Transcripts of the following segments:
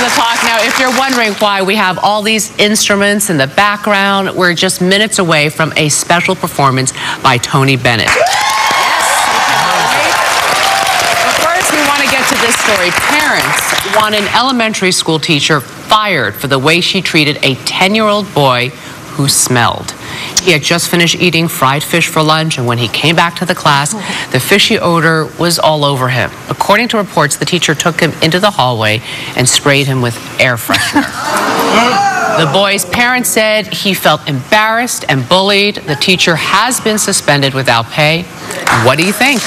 the clock. Now, if you're wondering why we have all these instruments in the background, we're just minutes away from a special performance by Tony Bennett. We want to get to this story. Parents want an elementary school teacher fired for the way she treated a 10-year-old boy who smelled. He had just finished eating fried fish for lunch, and when he came back to the class, the fishy odor was all over him. According to reports, the teacher took him into the hallway and sprayed him with air freshener. The boy's parents said he felt embarrassed and bullied. The teacher has been suspended without pay. What do you think?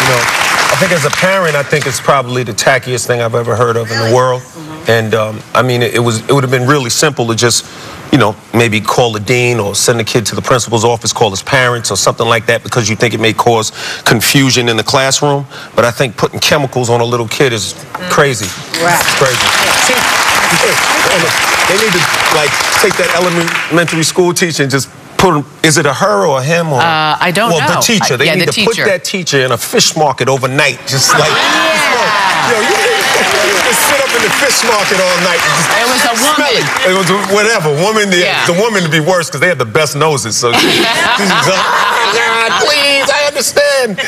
You know, I think as a parent, I think it's probably the tackiest thing I've ever heard of in the world. And I mean, it would have been really simple to just, you know, maybe call the dean or send the kid to the principal's office, call his parents or something like that, because you think it may cause confusion in the classroom. But I think putting chemicals on a little kid is crazy. Right. It's crazy. See, they need to, like, take that elementary school teacher and just is it a her or a him? Or, I don't know. Well, the teacher. They need to put that teacher in a fish market overnight. Just like, you just sit up in the fish market all night. It was a woman. It was whatever. Woman, the woman to be worse because they have the best noses. So she's like, please, I understand.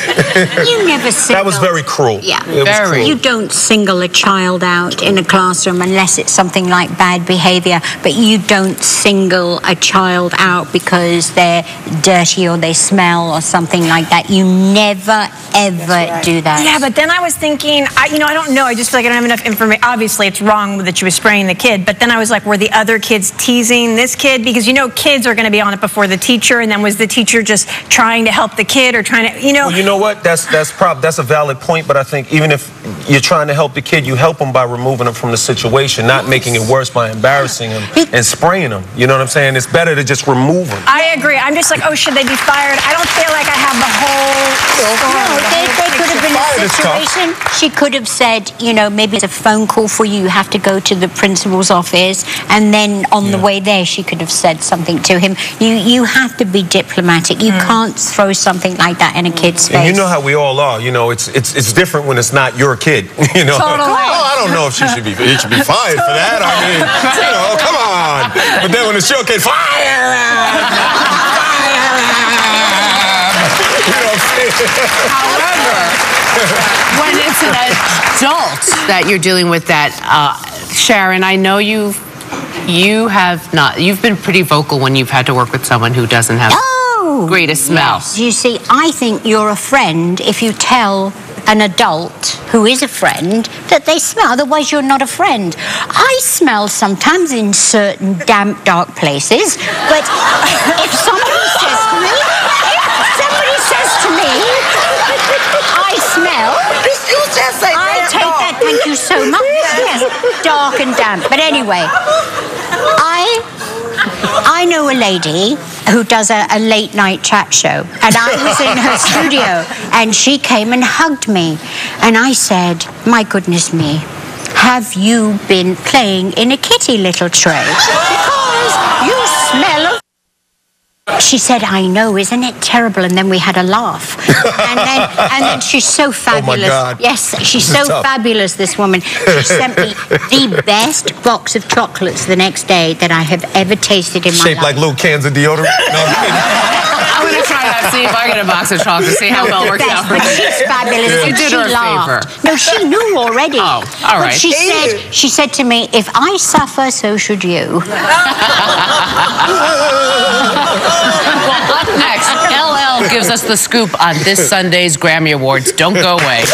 You never single. That was very cruel. Yeah. Very. You don't single a child out in a classroom unless it's something like bad behavior, but you don't single a child out because they're dirty or they smell or something like that. You never, ever do that. Yeah, but then I was thinking, I don't know. I just feel like I don't have enough information. Obviously, it's wrong that she was spraying the kid, but then I was like, were the other kids teasing this kid? Because, kids are going to be on it before the teacher, and then was the teacher just trying to help the kid or trying to, Well, you know what? That's a valid point, but I think even if you're trying to help the kid, you help him by removing him from the situation, not making it worse by embarrassing him and spraying him. You know what I'm saying? It's better to just remove him. I agree. I'm just like, oh, should they be fired? I don't feel like I have the whole story. No, they could have been a situation. She could have said, maybe it's a phone call for you. You have to go to the principal's office. And then on the way there, she could have said something to him. You have to be diplomatic. You can't throw something like that in a kid's face. And you know how we all are. It's different when it's not your kid. Totally. Oh, I don't know if he should be fired for that. I mean, come on. But then when it's your kid, fire! However, when it's an adult that you're dealing with that, Sharon, I know you've been pretty vocal when you've had to work with someone who doesn't have greatest smell. Yes. You see, I think you're a friend if you tell an adult who is a friend that they smell. Otherwise, you're not a friend. I smell sometimes in certain damp, dark places, but if somebody says to me, I smell, I take that, thank you so much. Yes, dark and damp. But anyway, I know a lady who does a late night chat show, and I was in her studio and she came and hugged me, and I said, my goodness me, have you been playing in a kitty little tray? Because you smell of... She said, I know, isn't it terrible? And then we had a laugh. And then she's so fabulous. Oh, my God. Yes, she's so fabulous, this woman. She sent me the best box of chocolates the next day that I have ever tasted in my life. Shaped like little cans of deodorant? No. I'm going to try that, see if I get a box of chocolates, see how well it works out for me. She's fabulous. Yeah. You did her a favor. No, she knew already. Oh, all right. But she said to me, if I suffer, so should you. Well, up next, LL gives us the scoop on this Sunday's Grammy Awards. Don't go away.